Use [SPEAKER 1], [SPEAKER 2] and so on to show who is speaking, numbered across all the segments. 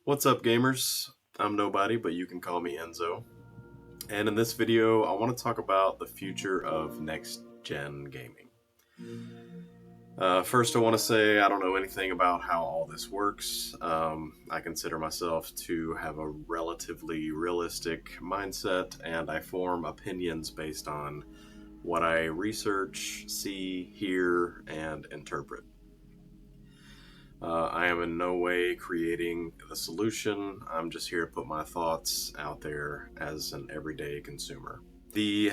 [SPEAKER 1] What's up, gamers? I'm nobody, but you can call me Enzo. And in this video, I want to talk about the future of next-gen gaming. First, I want to say I don't know anything about how all this works. I consider myself to have a relatively realistic mindset, and I form opinions based on what I research, see, hear, and interpret. I am in no way creating the solution. I'm just here to put my thoughts out there as an everyday consumer. The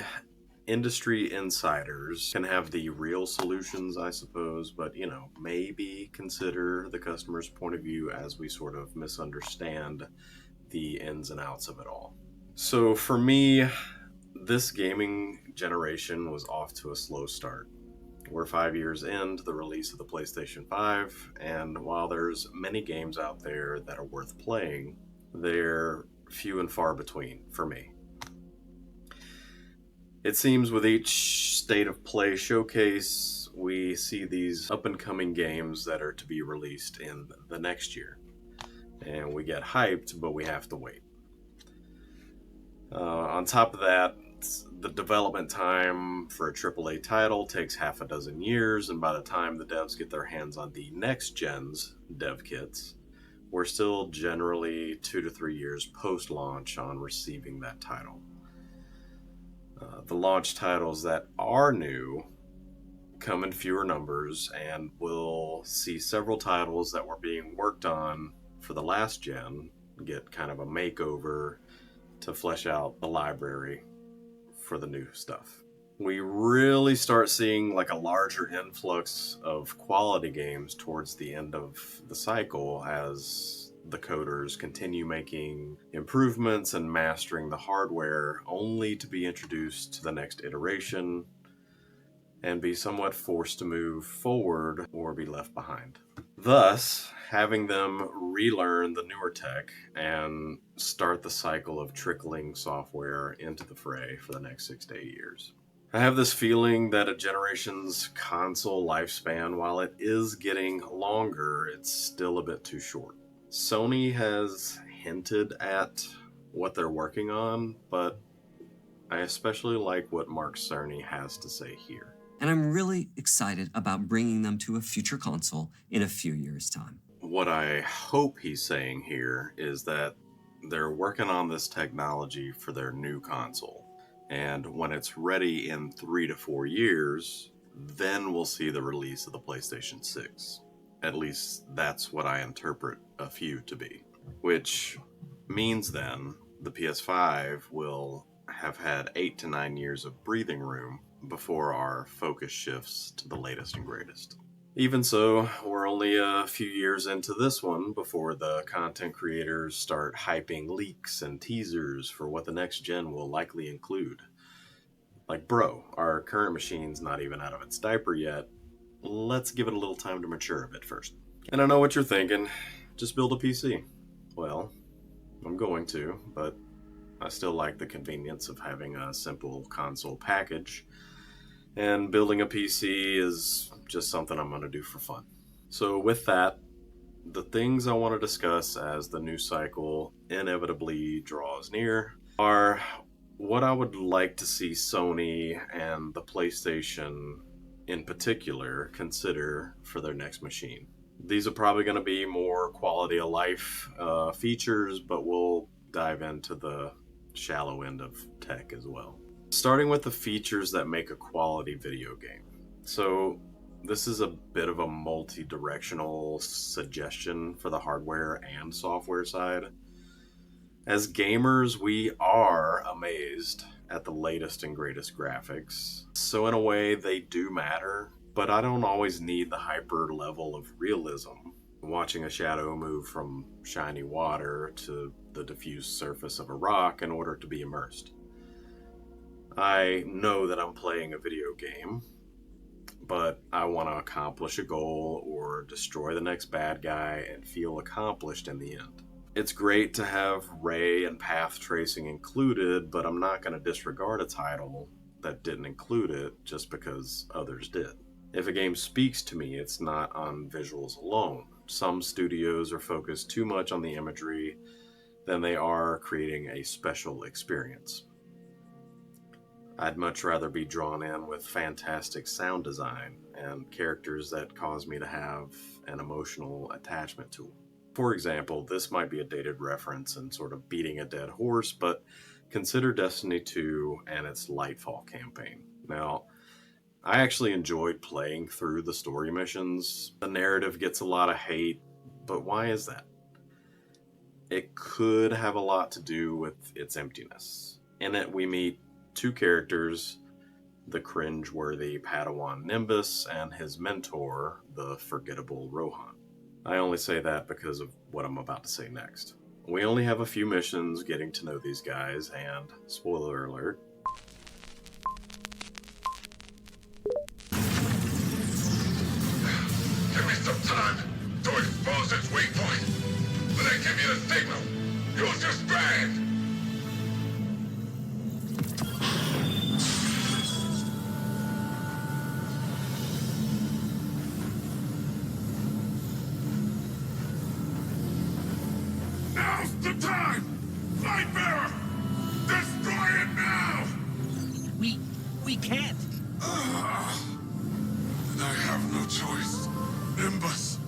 [SPEAKER 1] industry insiders can have the real solutions, I suppose, but maybe consider the customer's point of view as we sort of misunderstand the ins and outs of it all. So for me, this gaming generation was off to a slow start. We're 5 years into the release of the PlayStation 5, and while there's many games out there that are worth playing, they're few and far between for me. It seems with each State of Play showcase, we see these up-and-coming games that are to be released in the next year. And we get hyped, but we have to wait. On top of that, the development time for a AAA title takes half a dozen years, and by the time the devs get their hands on the next gen's dev kits, we're still generally 2 to 3 years post-launch on receiving that title. The launch titles that are new come in fewer numbers, and we'll see several titles that were being worked on for the last gen get kind of a makeover to flesh out the library for the new stuff. We really start seeing like a larger influx of quality games towards the end of the cycle as the coders continue making improvements and mastering the hardware, only to be introduced to the next iteration and be somewhat forced to move forward or be left behind. Thus, having them relearn the newer tech and start the cycle of trickling software into the fray for the next 6 to 8 years. I have this feeling that a generation's console lifespan, while it is getting longer, it's still a bit too short. Sony has hinted at what they're working on, but I especially like what Mark Cerny has to say here.
[SPEAKER 2] And I'm really excited about bringing them to a future console in a few years' time.
[SPEAKER 1] What I hope he's saying here is that they're working on this technology for their new console. And when it's ready in 3 to 4 years, then we'll see the release of the PlayStation 6. At least that's what I interpret a few to be. Which means then the PS5 will have had 8 to 9 years of breathing room before our focus shifts to the latest and greatest. Even so, we're only a few years into this one before the content creators start hyping leaks and teasers for what the next gen will likely include. Like, bro, our current machine's not even out of its diaper yet. Let's give it a little time to mature a bit first. And I know what you're thinking. Just build a PC. Well, I'm going to, but I still like the convenience of having a simple console package. And building a PC is just something I'm going to do for fun. So with that, the things I want to discuss as the new cycle inevitably draws near are what I would like to see Sony and the PlayStation in particular consider for their next machine. These are probably going to be more quality of life features, but we'll dive into the shallow end of tech as well. Starting with the features that make a quality video game. So this is a bit of a multi-directional suggestion for the hardware and software side. As gamers, we are amazed at the latest and greatest graphics. So in a way, they do matter, but I don't always need the hyper level of realism. Watching a shadow move from shiny water to the diffused surface of a rock in order to be immersed. I know that I'm playing a video game, but I want to accomplish a goal or destroy the next bad guy and feel accomplished in the end. It's great to have ray and path tracing included, but I'm not going to disregard a title that didn't include it just because others did. If a game speaks to me, it's not on visuals alone. some studios are focused too much on the imagery than they are creating a special experience. I'd much rather be drawn in with fantastic sound design and characters that cause me to have an emotional attachment to them. For example, this might be a dated reference and sort of beating a dead horse, but consider Destiny 2 and its Lightfall campaign. Now, I actually enjoyed playing through the story missions. The narrative gets a lot of hate, but why is that? It could have a lot to do with its emptiness. In it, we meet two characters, the cringe-worthy Padawan Nimbus and his mentor, the forgettable Rohan. I only say that because of what I'm about to say next. We only have a few missions getting to know these guys, and, spoiler alert,
[SPEAKER 3] give me some time to expose its weak point. When I give you the signal, you'll disband! Now's the time! Lightbearer! Destroy it now!
[SPEAKER 4] We can't.
[SPEAKER 3] Then I have no choice. Nimbus,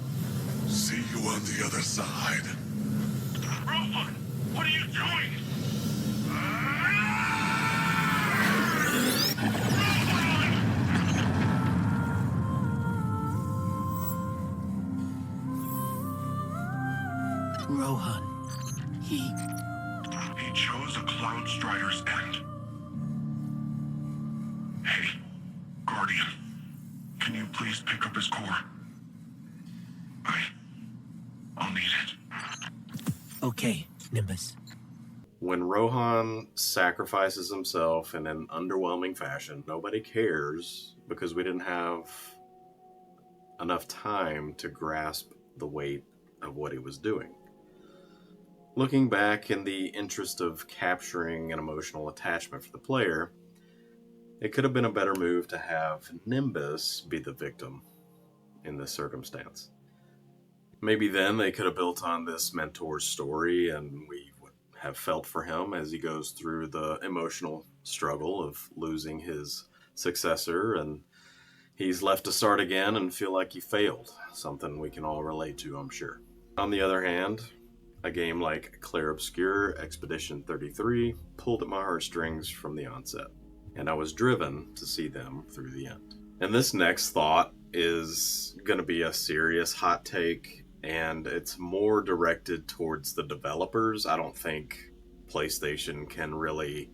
[SPEAKER 3] see you on the other side. Rohan, what are you doing?
[SPEAKER 4] Rohan. He
[SPEAKER 3] chose a Cloud Strider's end. Hey, Guardian, can you please pick up his core? I'll need it.
[SPEAKER 4] Okay, Nimbus.
[SPEAKER 1] when Rohan sacrifices himself in an underwhelming fashion, nobody cares because we didn't have enough time to grasp the weight of what he was doing. Looking back, in the interest of capturing an emotional attachment for the player, it could have been a better move to have Nimbus be the victim in this circumstance. Maybe then they could have built on this mentor's story and we would have felt for him as he goes through the emotional struggle of losing his successor, and he's left to start again and feel like he failed, something we can all relate to, I'm sure. On the other hand, a game like Clair Obscur Expedition 33 pulled at my heartstrings from the onset, and I was driven to see them through the end. And this next thought is going to be a serious hot take, and it's more directed towards the developers. I don't think PlayStation can really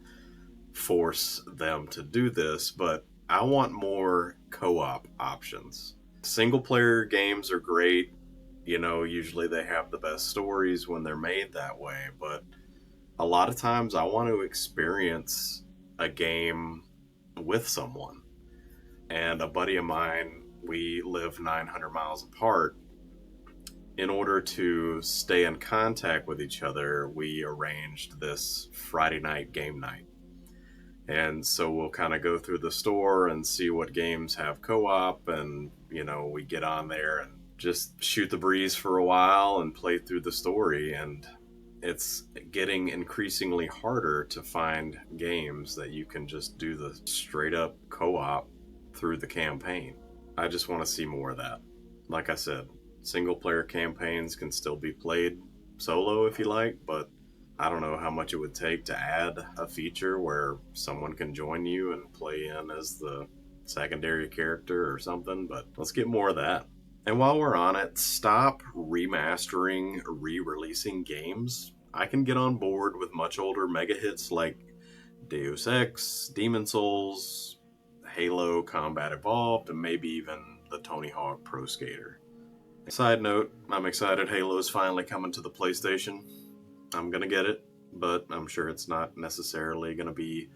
[SPEAKER 1] force them to do this, but I want more co-op options. Single-player games are great. You know, usually they have the best stories when they're made that way, but a lot of times I want to experience a game with someone. And a buddy of mine, we live 900 miles apart. In order to stay in contact with each other, we arranged this Friday night game night. And so we'll kind of go through the store and see what games have co-op, and, you know, we get on there and just shoot the breeze for a while and play through the story. And it's getting increasingly harder to find games that you can just do the straight up co-op through the campaign. I just want to see more of that. Like I said, single player campaigns can still be played solo if you like, but I don't know how much it would take to add a feature where someone can join you and play in as the secondary character or something, but let's get more of that. And while we're on it, stop remastering, re-releasing games. I can get on board with much older mega hits like Deus Ex, Demon's Souls, Halo Combat Evolved, and maybe even the Tony Hawk Pro Skater. Side note, I'm excited Halo's finally coming to the PlayStation. I'm gonna get it, but I'm sure it's not necessarily gonna be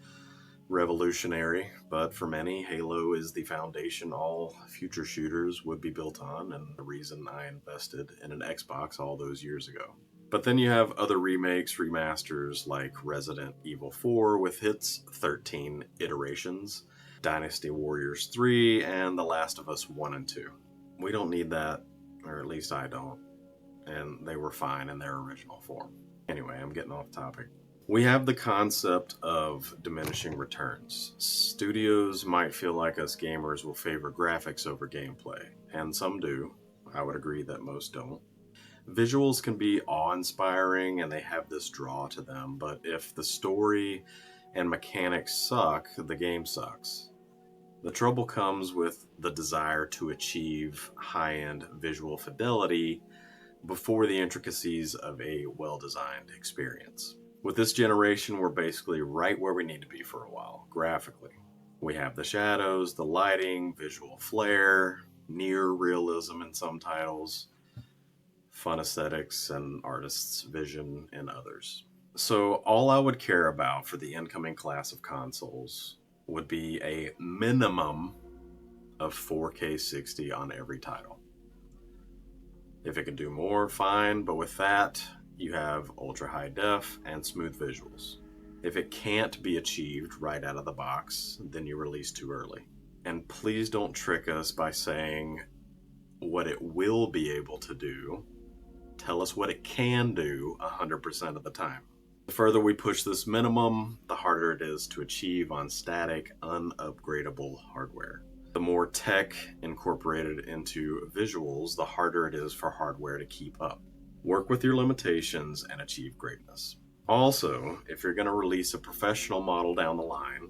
[SPEAKER 1] revolutionary, but for many, Halo is the foundation all future shooters would be built on, and the reason I invested in an Xbox all those years ago. But then you have other remakes, remasters like Resident Evil 4 with its 13 iterations, Dynasty Warriors 3, and The Last of Us 1 and 2. We don't need that or at least I don't, and they were fine in their original form. Anyway, I'm getting off topic. We have the concept of diminishing returns. Studios might feel like us gamers will favor graphics over gameplay, and some do. I would agree that most don't. Visuals can be awe-inspiring and they have this draw to them, but if the story and mechanics suck, the game sucks. The trouble comes with the desire to achieve high-end visual fidelity before the intricacies of a well-designed experience. With this generation, we're basically right where we need to be for a while, graphically. We have the shadows, the lighting, visual flair, near realism in some titles, fun aesthetics and artists' vision in others. So all I would care about for the incoming class of consoles would be a minimum of 4K 60 on every title. If it can do more, fine, but with that, you have ultra high def and smooth visuals. If it can't be achieved right out of the box, then you release too early. And please don't trick us by saying what it will be able to do. Tell us what it can do 100% of the time. The further we push this minimum, the harder it is to achieve on static, unupgradable hardware. The more tech incorporated into visuals, the harder it is for hardware to keep up. Work with your limitations and achieve greatness. Also, if you're going to release a professional model down the line,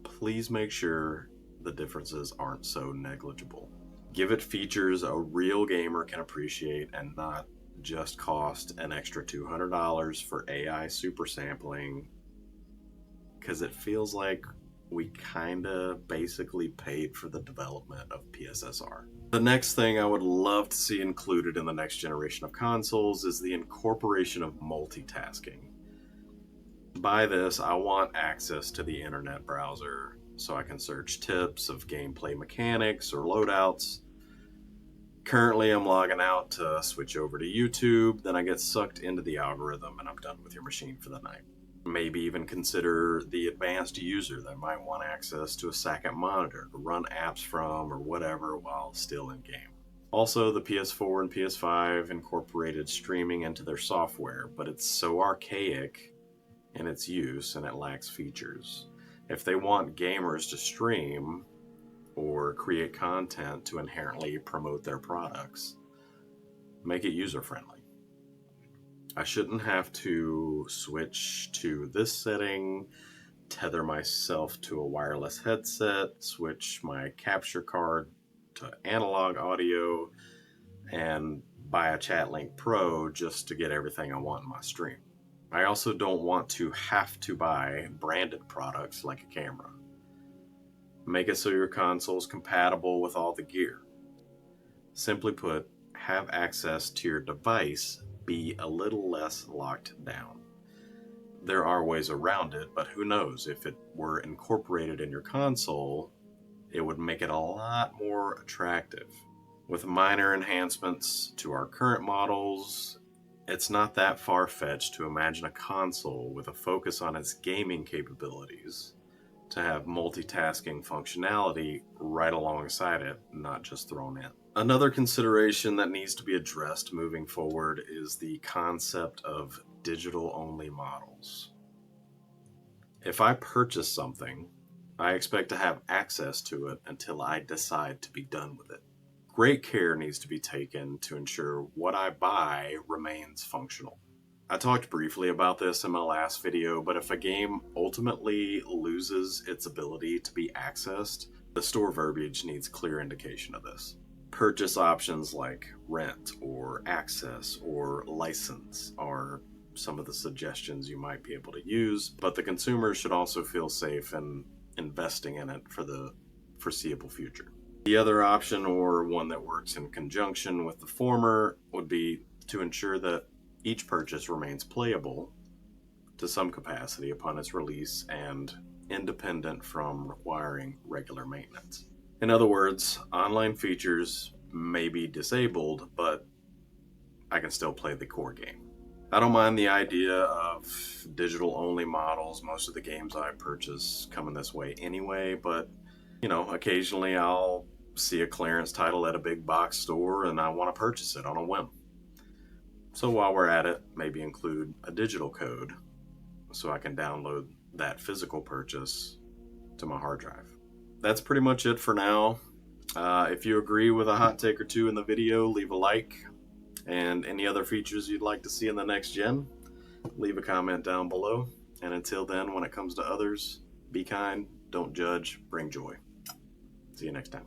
[SPEAKER 1] please make sure the differences aren't so negligible. Give it features a real gamer can appreciate and not just cost an extra $200 for AI super sampling, because it feels like we kinda basically paid for the development of PSSR. The next thing I would love to see included in the next generation of consoles is the incorporation of multitasking. By this, I want access to the internet browser so I can search tips of gameplay mechanics or loadouts. Currently, I'm logging out to switch over to YouTube, then I get sucked into the algorithm and I'm done with your machine for the night. Maybe even consider the advanced user that might want access to a second monitor to run apps from or whatever while still in game. Also, the PS4 and PS5 incorporated streaming into their software, but it's so archaic in its use and it lacks features. If they want gamers to stream or create content to inherently promote their products, make it user-friendly. I shouldn't have to switch to this setting, tether myself to a wireless headset, switch my capture card to analog audio, and buy a ChatLink Pro just to get everything I want in my stream. I also don't want to have to buy branded products like a camera. Make it so your console is compatible with all the gear. Simply put, have access to your device be a little less locked down. There are ways around it, but who knows, if it were incorporated in your console, it would make it a lot more attractive. With minor enhancements to our current models, it's not that far-fetched to imagine a console with a focus on its gaming capabilities to have multitasking functionality right alongside it, not just thrown in. Another consideration that needs to be addressed moving forward is the concept of digital-only models. If I purchase something, I expect to have access to it until I decide to be done with it. Great care needs to be taken to ensure what I buy remains functional. I talked briefly about this in my last video, but if a game ultimately loses its ability to be accessed, the store verbiage needs clear indication of this. Purchase options like rent or access or license are some of the suggestions you might be able to use, but the consumer should also feel safe in investing in it for the foreseeable future. The other option, or one that works in conjunction with the former, would be to ensure that each purchase remains playable to some capacity upon its release and independent from requiring regular maintenance. In other words, online features may be disabled, but I can still play the core game. I don't mind the idea of digital-only models. Most of the games I purchase come in this way anyway, but occasionally I'll see a clearance title at a big box store and I want to purchase it on a whim. So while we're at it, maybe include a digital code so I can download that physical purchase to my hard drive. That's pretty much it for now. If you agree with a hot take or two in the video, leave a like. And any other features you'd like to see in the next gen, leave a comment down below. And until then, when it comes to others, be kind, don't judge, bring joy. See you next time.